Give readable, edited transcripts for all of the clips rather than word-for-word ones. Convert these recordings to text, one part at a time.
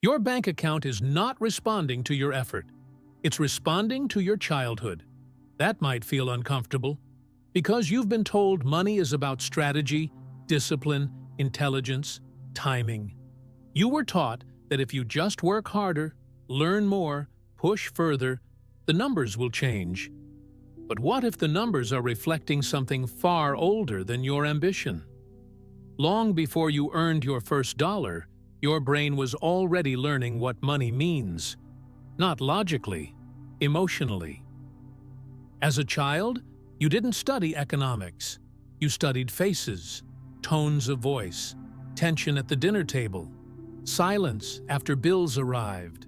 Your bank account is not responding to your effort. It's responding to your childhood. That might feel uncomfortable, because you've been told money is about strategy, discipline, intelligence, timing. You were taught that if you just work harder, learn more, push further, the numbers will change. But what if the numbers are reflecting something far older than your ambition? Long before you earned your first dollar, your brain was already learning what money means. Not logically, emotionally. As a child, you didn't study economics. You studied faces, tones of voice, tension at the dinner table, silence after bills arrived,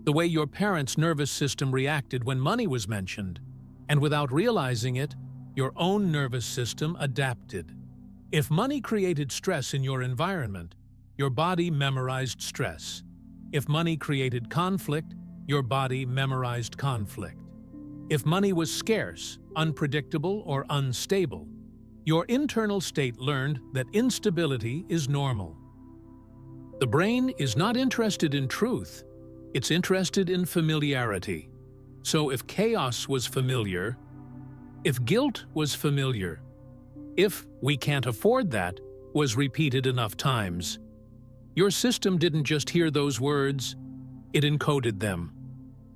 the way your parents' nervous system reacted when money was mentioned, and without realizing it, your own nervous system adapted. If money created stress in your environment, your body memorized stress. If money created conflict, your body memorized conflict. If money was scarce, unpredictable, or unstable, your internal state learned that instability is normal. The brain is not interested in truth, it's interested in familiarity. So if chaos was familiar, if guilt was familiar, if "we can't afford that" was repeated enough times, your system didn't just hear those words, it encoded them.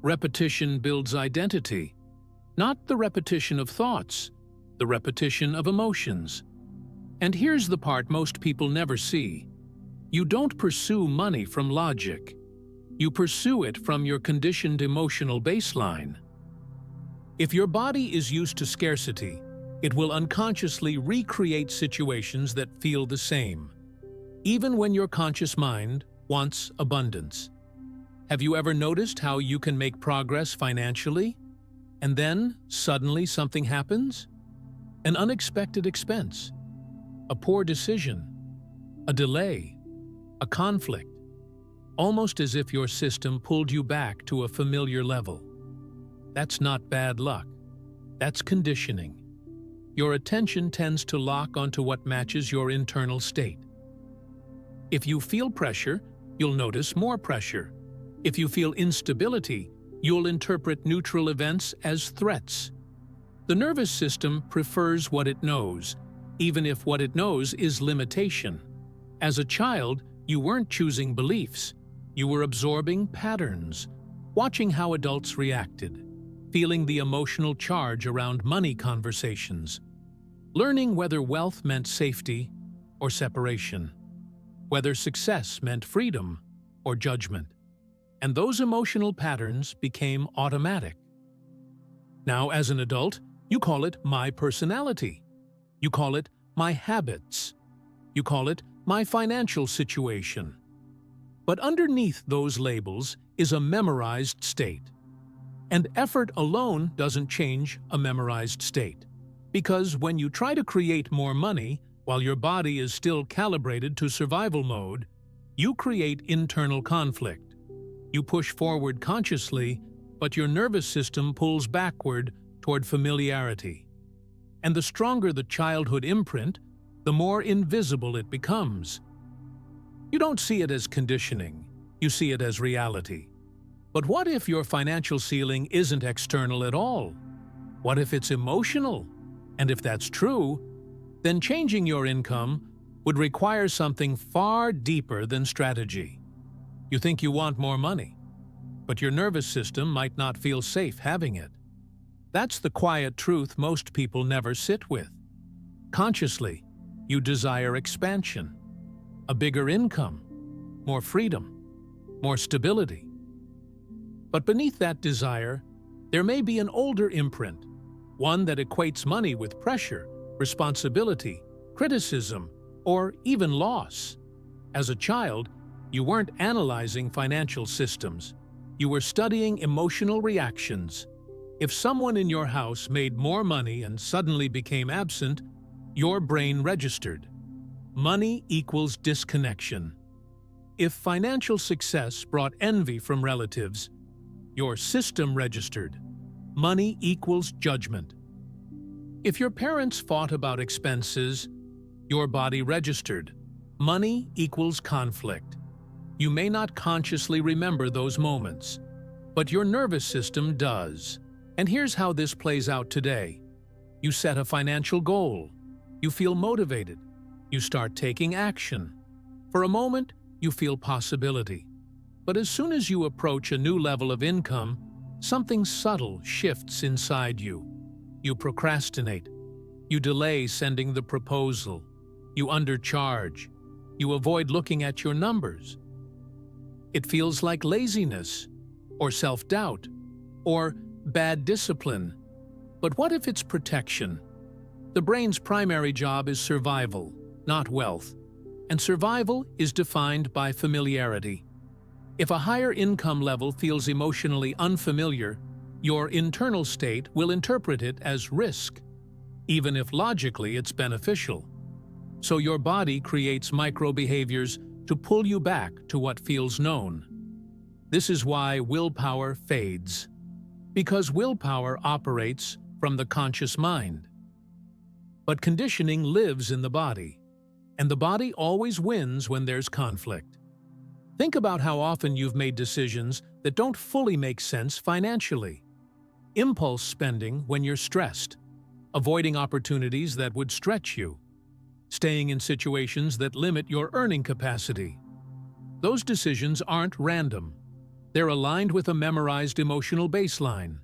Repetition builds identity. Not the repetition of thoughts, the repetition of emotions. And here's the part most people never see. You don't pursue money from logic. You pursue it from your conditioned emotional baseline. If your body is used to scarcity, it will unconsciously recreate situations that feel the same, even when your conscious mind wants abundance. Have you ever noticed how you can make progress financially, and then suddenly something happens? An unexpected expense, a poor decision, a delay, a conflict, almost as if your system pulled you back to a familiar level. That's not bad luck. That's conditioning. Your attention tends to lock onto what matches your internal state. If you feel pressure, you'll notice more pressure. If you feel instability, you'll interpret neutral events as threats. The nervous system prefers what it knows, even if what it knows is limitation. As a child, you weren't choosing beliefs. You were absorbing patterns, watching how adults reacted, feeling the emotional charge around money conversations, learning whether wealth meant safety or separation, whether success meant freedom or judgment. And those emotional patterns became automatic. Now, as an adult, you call it my personality. You call it my habits. You call it my financial situation. But underneath those labels is a memorized state. And effort alone doesn't change a memorized state. Because when you try to create more money, while your body is still calibrated to survival mode, you create internal conflict. You push forward consciously, but your nervous system pulls backward toward familiarity. And the stronger the childhood imprint, the more invisible it becomes. You don't see it as conditioning, you see it as reality. But what if your financial ceiling isn't external at all? What if it's emotional? And if that's true, then changing your income would require something far deeper than strategy. You think you want more money, but your nervous system might not feel safe having it. That's the quiet truth most people never sit with. Consciously, you desire expansion, a bigger income, more freedom, more stability. But beneath that desire, there may be an older imprint, one that equates money with pressure, responsibility, criticism, or even loss. As a child, you weren't analyzing financial systems. You were studying emotional reactions. If someone in your house made more money and suddenly became absent, your brain registered. Money equals disconnection. If financial success brought envy from relatives, your system registered. Money equals judgment. If your parents fought about expenses, your body registered. Money equals conflict. You may not consciously remember those moments, but your nervous system does. And here's how this plays out today. You set a financial goal. You feel motivated. You start taking action. For a moment, you feel possibility. But as soon as you approach a new level of income, something subtle shifts inside you. You procrastinate. You delay sending the proposal. You undercharge. You avoid looking at your numbers. It feels like laziness, or self-doubt, or bad discipline. But what if it's protection? The brain's primary job is survival, not wealth. And survival is defined by familiarity. If a higher income level feels emotionally unfamiliar, your internal state will interpret it as risk, even if logically it's beneficial. So your body creates micro-behaviors to pull you back to what feels known. This is why willpower fades, because willpower operates from the conscious mind. But conditioning lives in the body, and the body always wins when there's conflict. Think about how often you've made decisions that don't fully make sense financially. Impulse spending when you're stressed, avoiding opportunities that would stretch you, staying in situations that limit your earning capacity. Those decisions aren't random. They're aligned with a memorized emotional baseline.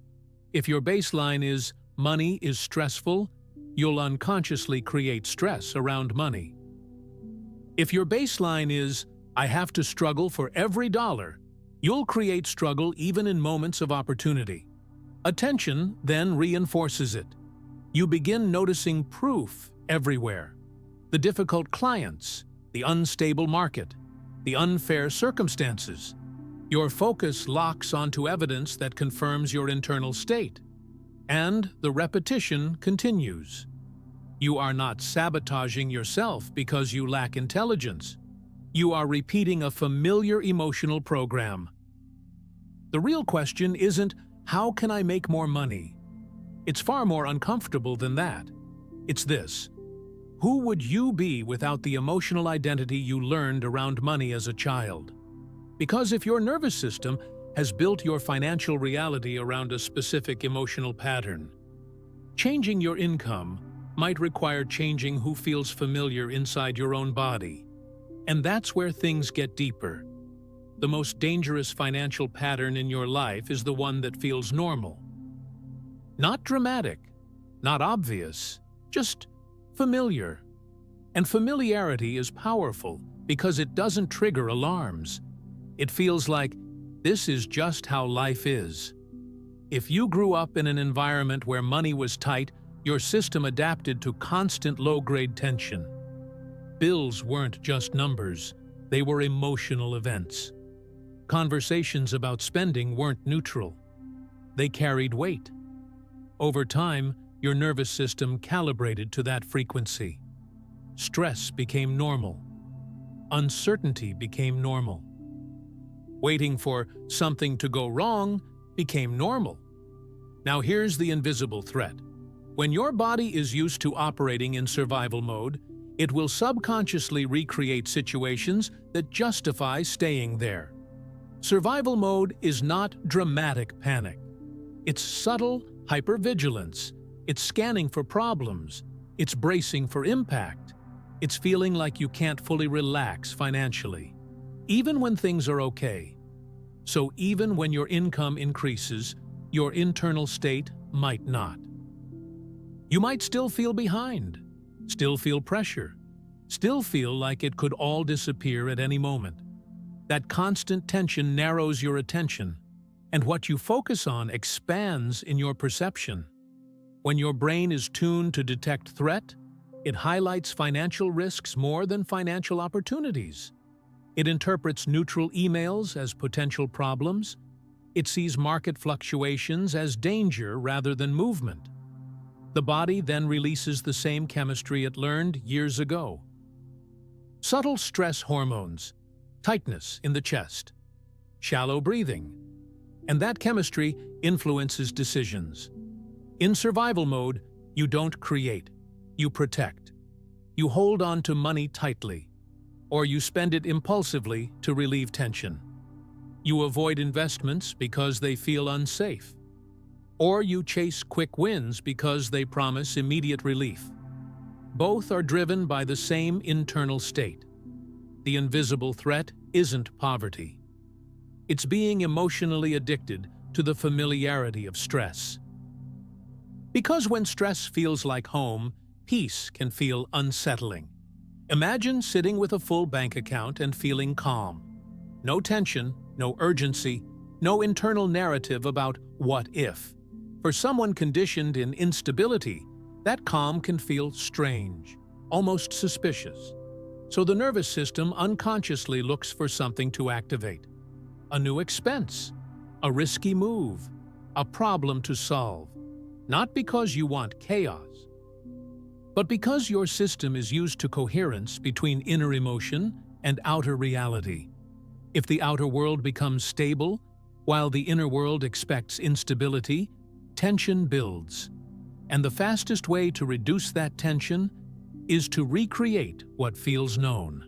If your baseline is money is stressful, you'll unconsciously create stress around money. If your baseline is I have to struggle for every dollar, you'll create struggle even in moments of opportunity. Attention then reinforces it. You begin noticing proof everywhere. The difficult clients, the unstable market, the unfair circumstances. Your focus locks onto evidence that confirms your internal state. And the repetition continues. You are not sabotaging yourself because you lack intelligence. You are repeating a familiar emotional program. The real question isn't, how can I make more money? It's far more uncomfortable than that. It's this. Who would you be without the emotional identity you learned around money as a child? Because if your nervous system has built your financial reality around a specific emotional pattern, changing your income might require changing who feels familiar inside your own body. And that's where things get deeper. The most dangerous financial pattern in your life is the one that feels normal. Not dramatic, not obvious, just familiar. And familiarity is powerful because it doesn't trigger alarms. It feels like this is just how life is. If you grew up in an environment where money was tight, your system adapted to constant low-grade tension. Bills weren't just numbers, they were emotional events. Conversations about spending weren't neutral. They carried weight. Over time, your nervous system calibrated to that frequency. Stress became normal. Uncertainty became normal. Waiting for something to go wrong became normal. Now here's the invisible threat. When your body is used to operating in survival mode, it will subconsciously recreate situations that justify staying there. Survival mode is not dramatic panic. It's subtle hypervigilance. It's scanning for problems. It's bracing for impact. It's feeling like you can't fully relax financially, even when things are okay. So even when your income increases, your internal state might not. You might still feel behind, still feel pressure, still feel like it could all disappear at any moment. That constant tension narrows your attention, and what you focus on expands in your perception. When your brain is tuned to detect threat, it highlights financial risks more than financial opportunities. It interprets neutral emails as potential problems. It sees market fluctuations as danger rather than movement. The body then releases the same chemistry it learned years ago. Subtle stress hormones, tightness in the chest, shallow breathing, and that chemistry influences decisions. In survival mode, you don't create, you protect. You hold on to money tightly. or you spend it impulsively to relieve tension. You avoid investments because they feel unsafe, or you chase quick wins because they promise immediate relief. Both are driven by the same internal state. The invisible threat isn't poverty. It's being emotionally addicted to the familiarity of stress. Because when stress feels like home, peace can feel unsettling. Imagine sitting with a full bank account and feeling calm. No tension, no urgency, no internal narrative about what if. For someone conditioned in instability, that calm can feel strange, almost suspicious. So the nervous system unconsciously looks for something to activate. A new expense, a risky move, a problem to solve. Not because you want chaos, but because your system is used to coherence between inner emotion and outer reality. If the outer world becomes stable, while the inner world expects instability, tension builds. And the fastest way to reduce that tension is to recreate what feels known.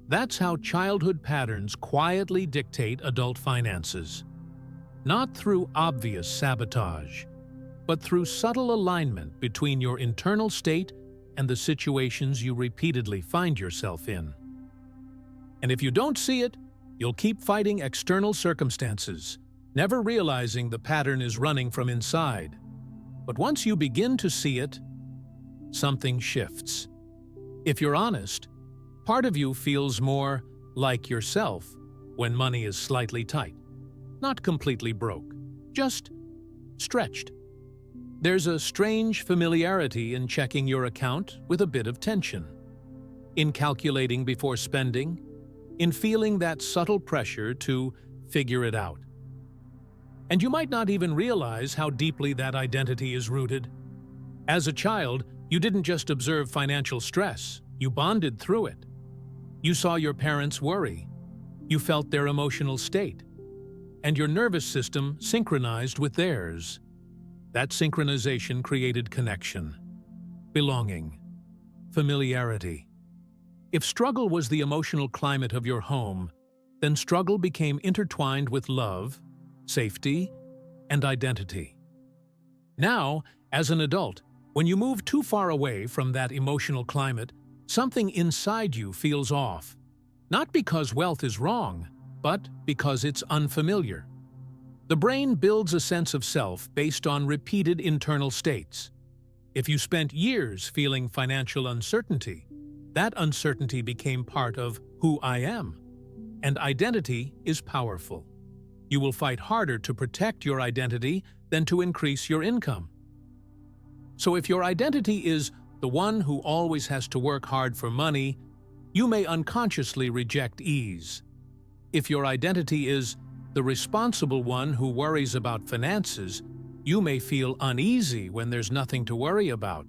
That's how childhood patterns quietly dictate adult finances. Not through obvious sabotage, but through subtle alignment between your internal state and the situations you repeatedly find yourself in. And if you don't see it, you'll keep fighting external circumstances, never realizing the pattern is running from inside. But once you begin to see it, something shifts. If you're honest, part of you feels more like yourself when money is slightly tight. Not completely broke, just stretched. There's a strange familiarity in checking your account with a bit of tension, in calculating before spending, in feeling that subtle pressure to figure it out. And you might not even realize how deeply that identity is rooted. As a child, you didn't just observe financial stress, you bonded through it. You saw your parents worry, you felt their emotional state, and your nervous system synchronized with theirs. That synchronization created connection, belonging, familiarity. If struggle was the emotional climate of your home, then struggle became intertwined with love, safety, and identity. Now, as an adult, when you move too far away from that emotional climate, something inside you feels off. Not because wealth is wrong, but because it's unfamiliar. The brain builds a sense of self based on repeated internal states. If you spent years feeling financial uncertainty, that uncertainty became part of who I am. And identity is powerful. You will fight harder to protect your identity than to increase your income. So if your identity is the one who always has to work hard for money, you may unconsciously reject ease. If your identity is the responsible one who worries about finances, you may feel uneasy when there's nothing to worry about.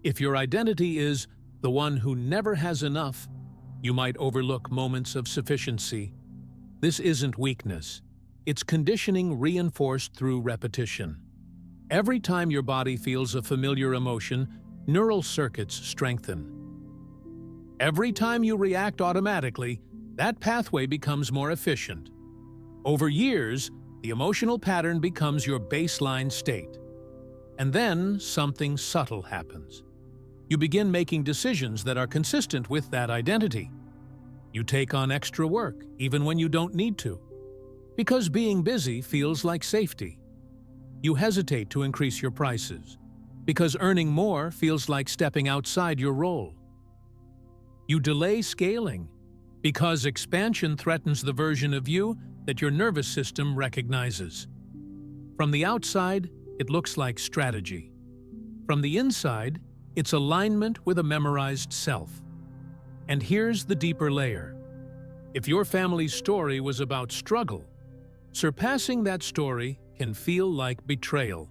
If your identity is the one who never has enough, you might overlook moments of sufficiency. This isn't weakness. It's conditioning reinforced through repetition. Every time your body feels a familiar emotion, neural circuits strengthen. Every time you react automatically, that pathway becomes more efficient. Over years, the emotional pattern becomes your baseline state. And then something subtle happens. You begin making decisions that are consistent with that identity. You take on extra work, even when you don't need to, because being busy feels like safety. You hesitate to increase your prices, because earning more feels like stepping outside your role. You delay scaling, because expansion threatens the version of you that your nervous system recognizes. From the outside, it looks like strategy. From the inside, it's alignment with a memorized self. And here's the deeper layer. If your family's story was about struggle, surpassing that story can feel like betrayal.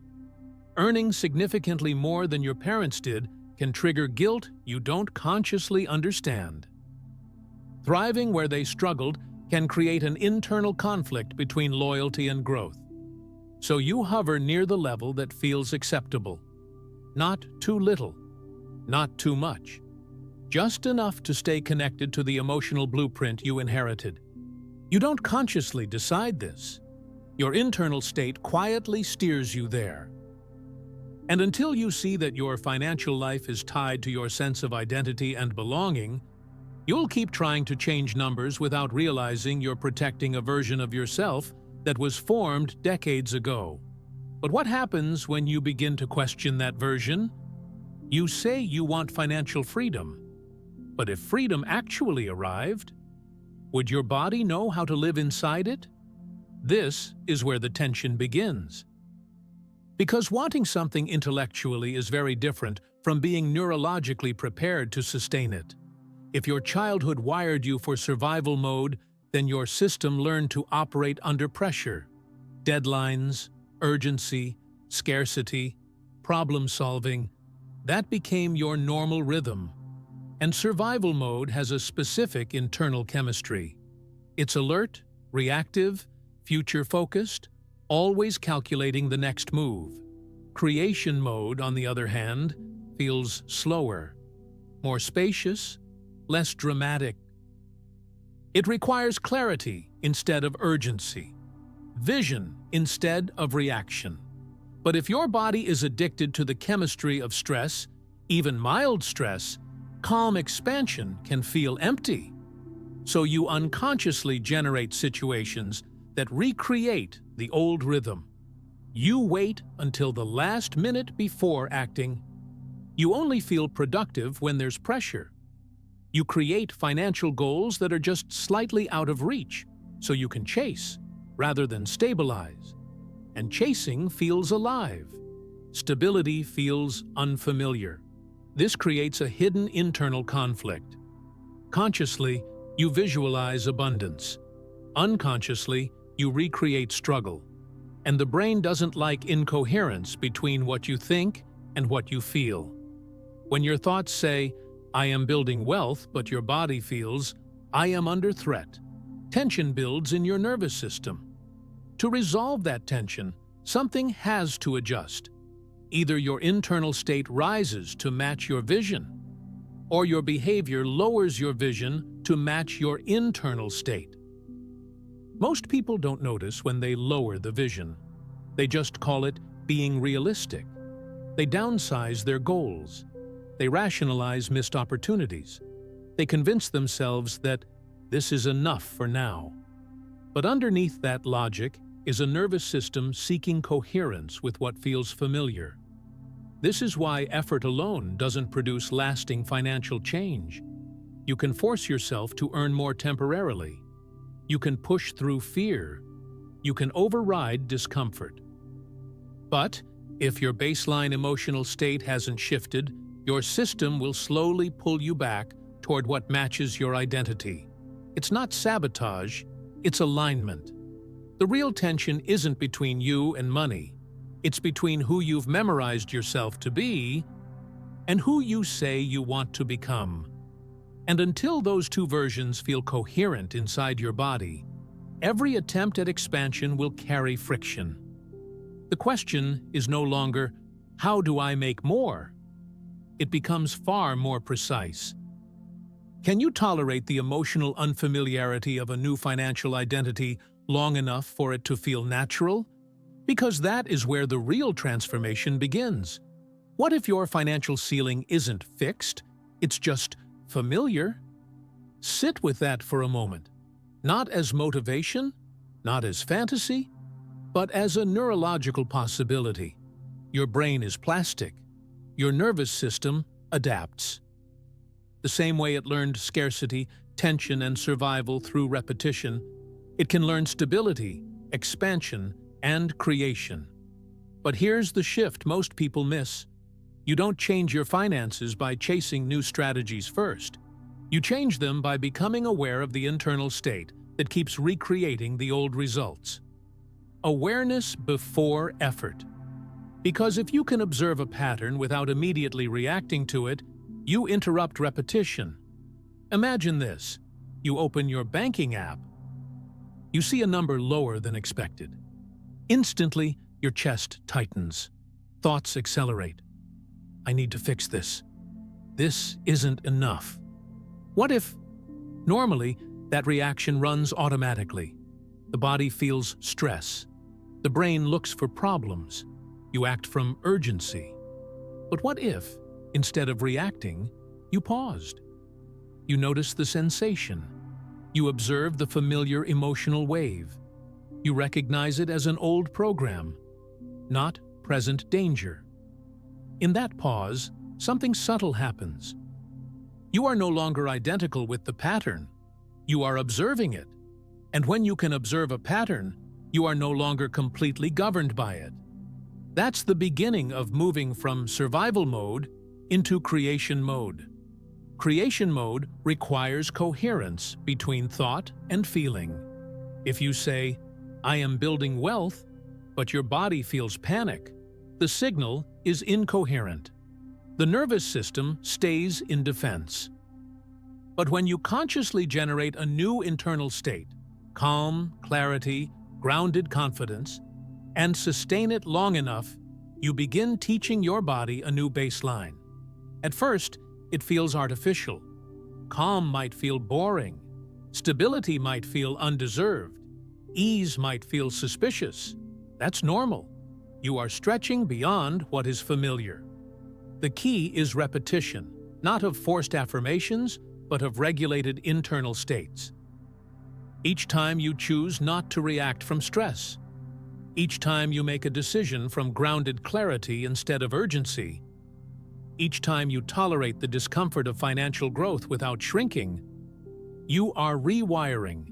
Earning significantly more than your parents did can trigger guilt you don't consciously understand. Thriving where they struggled can create an internal conflict between loyalty and growth. So you hover near the level that feels acceptable. Not too little, not too much. just enough to stay connected to the emotional blueprint you inherited. You don't consciously decide this. Your internal state quietly steers you there. And until you see that your financial life is tied to your sense of identity and belonging, you'll keep trying to change numbers without realizing you're protecting a version of yourself that was formed decades ago. But what happens when you begin to question that version? You say you want financial freedom. But if freedom actually arrived, would your body know how to live inside it? This is where the tension begins. Because wanting something intellectually is very different from being neurologically prepared to sustain it. If your childhood wired you for survival mode, then your system learned to operate under pressure. Deadlines, urgency, scarcity, problem solving, that became your normal rhythm. And survival mode has a specific internal chemistry. It's alert, reactive, future-focused, always calculating the next move. Creation mode, on the other hand, feels slower, more spacious, less dramatic. It requires clarity instead of urgency, vision instead of reaction. But if your body is addicted to the chemistry of stress, even mild stress, calm expansion can feel empty. So you unconsciously generate situations that recreate the old rhythm. You wait until the last minute before acting. You only feel productive when there's pressure. You create financial goals that are just slightly out of reach, so you can chase rather than stabilize. And chasing feels alive. Stability feels unfamiliar. This creates a hidden internal conflict. Consciously, you visualize abundance. Unconsciously, you recreate struggle. And the brain doesn't like incoherence between what you think and what you feel. When your thoughts say, "I am building wealth," but your body feels, "I am under threat," tension builds in your nervous system. To resolve that tension, something has to adjust. Either your internal state rises to match your vision, or your behavior lowers your vision to match your internal state. Most people don't notice when they lower the vision. They just call it being realistic. They downsize their goals. They rationalize missed opportunities. They convince themselves that this is enough for now. But underneath that logic is a nervous system seeking coherence with what feels familiar. This is why effort alone doesn't produce lasting financial change. You can force yourself to earn more temporarily. You can push through fear. You can override discomfort. But if your baseline emotional state hasn't shifted, your system will slowly pull you back toward what matches your identity. It's not sabotage, it's alignment. The real tension isn't between you and money. It's between who you've memorized yourself to be and who you say you want to become. And until those two versions feel coherent inside your body, every attempt at expansion will carry friction. The question is no longer, "How do I make more?" It becomes far more precise. Can you tolerate the emotional unfamiliarity of a new financial identity long enough for it to feel natural? Because that is where the real transformation begins. What if your financial ceiling isn't fixed? It's just familiar? Sit with that for a moment. Not as motivation, not as fantasy, but as a neurological possibility. Your brain is plastic. Your nervous system adapts. The same way it learned scarcity, tension, and survival through repetition, it can learn stability, expansion, and creation. But here's the shift most people miss. You don't change your finances by chasing new strategies first. You change them by becoming aware of the internal state that keeps recreating the old results. Awareness before effort. Because if you can observe a pattern without immediately reacting to it, you interrupt repetition. Imagine this. You open your banking app. You see a number lower than expected. Instantly, your chest tightens. Thoughts accelerate. "I need to fix this. This isn't enough." What if, normally, that reaction runs automatically? The body feels stress. The brain looks for problems. You act from urgency. But what if, instead of reacting, you paused? You notice the sensation. You observe the familiar emotional wave. You recognize it as an old program, not present danger. In that pause, something subtle happens. You are no longer identical with the pattern. You are observing it. And when you can observe a pattern, you are no longer completely governed by it. That's the beginning of moving from survival mode into creation mode. Creation mode requires coherence between thought and feeling. If you say, "I am building wealth," but your body feels panic, the signal is incoherent. The nervous system stays in defense. But when you consciously generate a new internal state, calm, clarity, grounded confidence, and sustain it long enough, you begin teaching your body a new baseline. At first, it feels artificial. Calm might feel boring. Stability might feel undeserved. Ease might feel suspicious. That's normal. You are stretching beyond what is familiar. The key is repetition, not of forced affirmations, but of regulated internal states. Each time you choose not to react from stress, each time you make a decision from grounded clarity instead of urgency, each time you tolerate the discomfort of financial growth without shrinking, you are rewiring.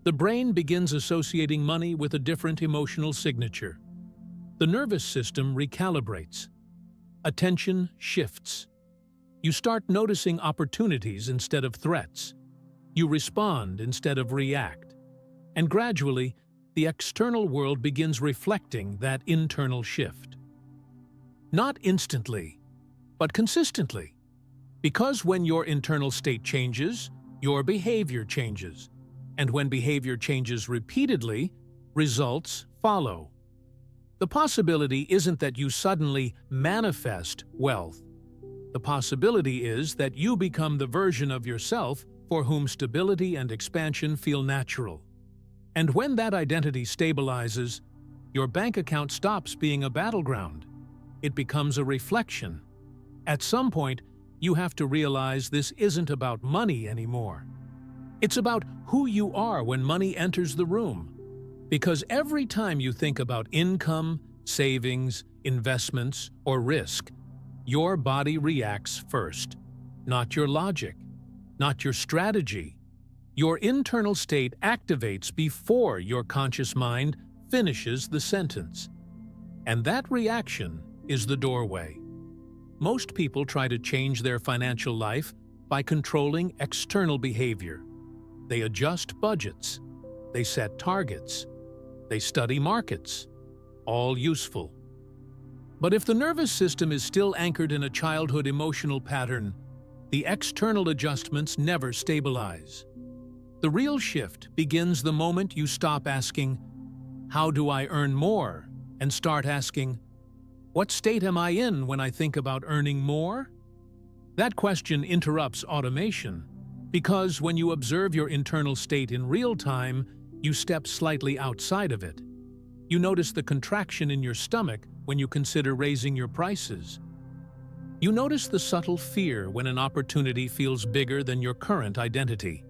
The brain begins associating money with a different emotional signature. The nervous system recalibrates. Attention shifts. You start noticing opportunities instead of threats. You respond instead of react. And gradually, the external world begins reflecting that internal shift. Not instantly, but consistently. Because when your internal state changes, your behavior changes. And when behavior changes repeatedly, results follow. The possibility isn't that you suddenly manifest wealth. The possibility is that you become the version of yourself for whom stability and expansion feel natural. And when that identity stabilizes, your bank account stops being a battleground. It becomes a reflection. At some point, you have to realize this isn't about money anymore. It's about who you are when money enters the room. Because every time you think about income, savings, investments, or risk, your body reacts first, not your logic, not your strategy. Your internal state activates before your conscious mind finishes the sentence. And that reaction is the doorway. Most people try to change their financial life by controlling external behavior. They adjust budgets. They set targets. They study markets. All useful. But if the nervous system is still anchored in a childhood emotional pattern, the external adjustments never stabilize. The real shift begins the moment you stop asking, "How do I earn more?" and start asking, "What state am I in when I think about earning more?" That question interrupts automation, because when you observe your internal state in real time, you step slightly outside of it. You notice the contraction in your stomach when you consider raising your prices. You notice the subtle fear when an opportunity feels bigger than your current identity.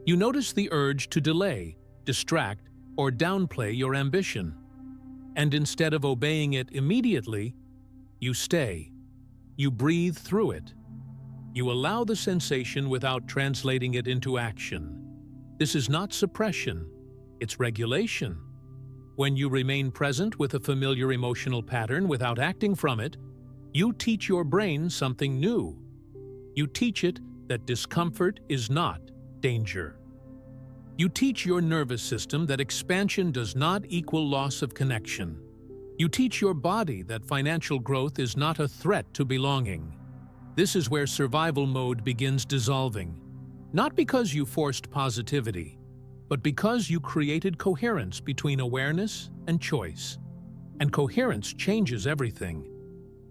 You notice the urge to delay, distract, or downplay your ambition. And instead of obeying it immediately, you stay. You breathe through it. You allow the sensation without translating it into action. This is not suppression, it's regulation. When you remain present with a familiar emotional pattern without acting from it, you teach your brain something new. You teach it that discomfort is not danger. You teach your nervous system that expansion does not equal loss of connection. You teach your body that financial growth is not a threat to belonging. This is where survival mode begins dissolving. Not because you forced positivity, but because you created coherence between awareness and choice. And coherence changes everything.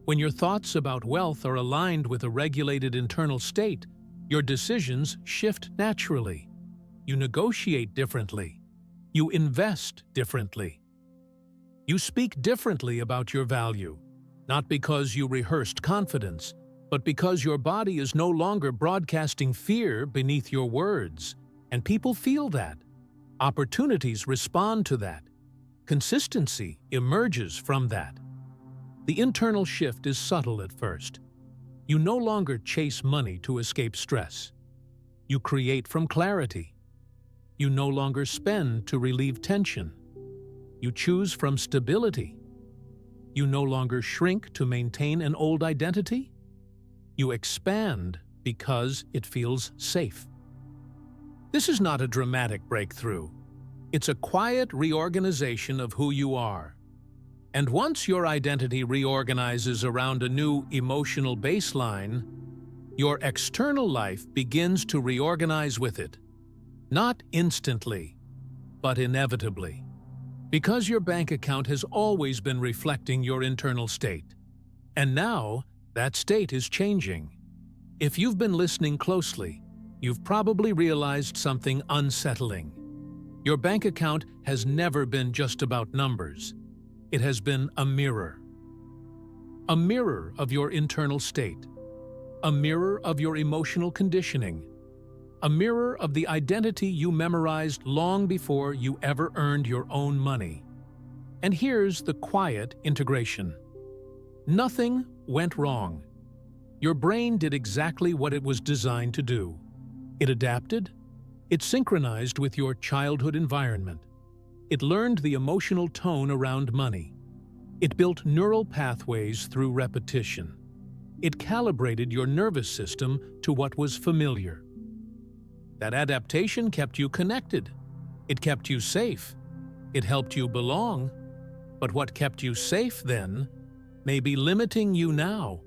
When your thoughts about wealth are aligned with a regulated internal state, Your decisions shift naturally. You negotiate differently. You invest differently. You speak differently about your value, not because you rehearsed confidence, but because your body is no longer broadcasting fear beneath your words, and people feel that. Opportunities respond to that. Consistency emerges from that. The internal shift is subtle at first. You no longer chase money to escape stress. You create from clarity. You no longer spend to relieve tension. You choose from stability. You no longer shrink to maintain an old identity. You expand because it feels safe. This is not a dramatic breakthrough. It's a quiet reorganization of who you are. And once your identity reorganizes around a new emotional baseline, your external life begins to reorganize with it. Not instantly, but inevitably. Because your bank account has always been reflecting your internal state. And now, that state is changing. If you've been listening closely, you've probably realized something unsettling. Your bank account has never been just about numbers. It has been a mirror. A mirror of your internal state. A mirror of your emotional conditioning. A mirror of the identity you memorized long before you ever earned your own money. And here's the quiet integration. Nothing went wrong. Your brain did exactly what it was designed to do. It adapted. It synchronized with your childhood environment. It learned the emotional tone around money. It built neural pathways through repetition. It calibrated your nervous system to what was familiar. That adaptation kept you connected. It kept you safe. It helped you belong. But what kept you safe then may be limiting you now.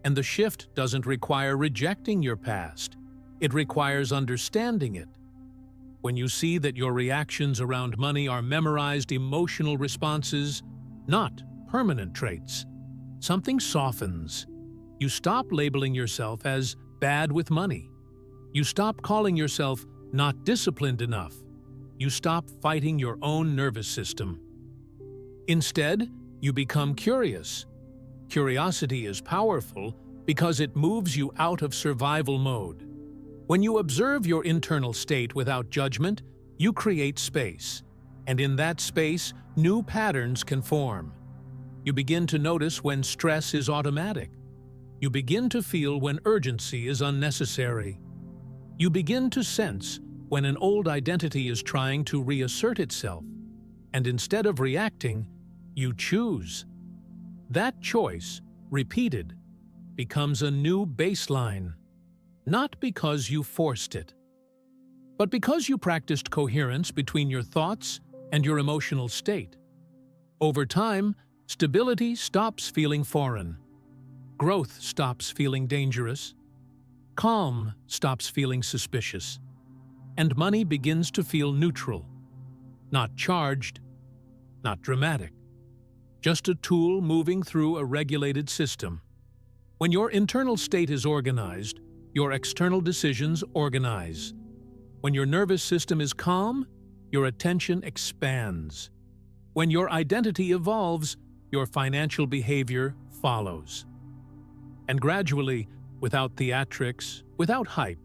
And the shift doesn't require rejecting your past. It requires understanding it. When you see that your reactions around money are memorized emotional responses, not permanent traits, something softens. You stop labeling yourself as bad with money. You stop calling yourself not disciplined enough. You stop fighting your own nervous system. Instead, you become curious. Curiosity is powerful because it moves you out of survival mode. When you observe your internal state without judgment, you create space. And in that space, new patterns can form. You begin to notice when stress is automatic. You begin to feel when urgency is unnecessary. You begin to sense when an old identity is trying to reassert itself. And instead of reacting, you choose. That choice, repeated, becomes a new baseline. Not because you forced it, but because you practiced coherence between your thoughts and your emotional state. Over time, stability stops feeling foreign. Growth stops feeling dangerous. Calm stops feeling suspicious. And money begins to feel neutral. Not charged, not dramatic. Just a tool moving through a regulated system. When your internal state is organized, your external decisions organize. When your nervous system is calm, your attention expands. When your identity evolves, your financial behavior follows. And gradually, without theatrics, without hype,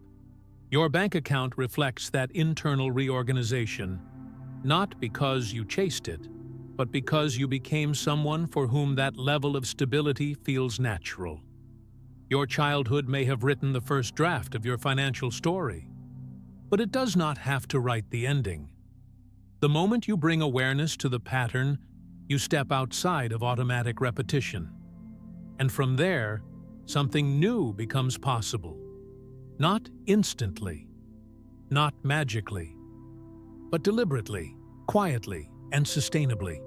your bank account reflects that internal reorganization, not because you chased it, but because you became someone for whom that level of stability feels natural. Your childhood may have written the first draft of your financial story, but it does not have to write the ending. The moment you bring awareness to the pattern, you step outside of automatic repetition. And from there, something new becomes possible. Not instantly, not magically, but deliberately, quietly, and sustainably.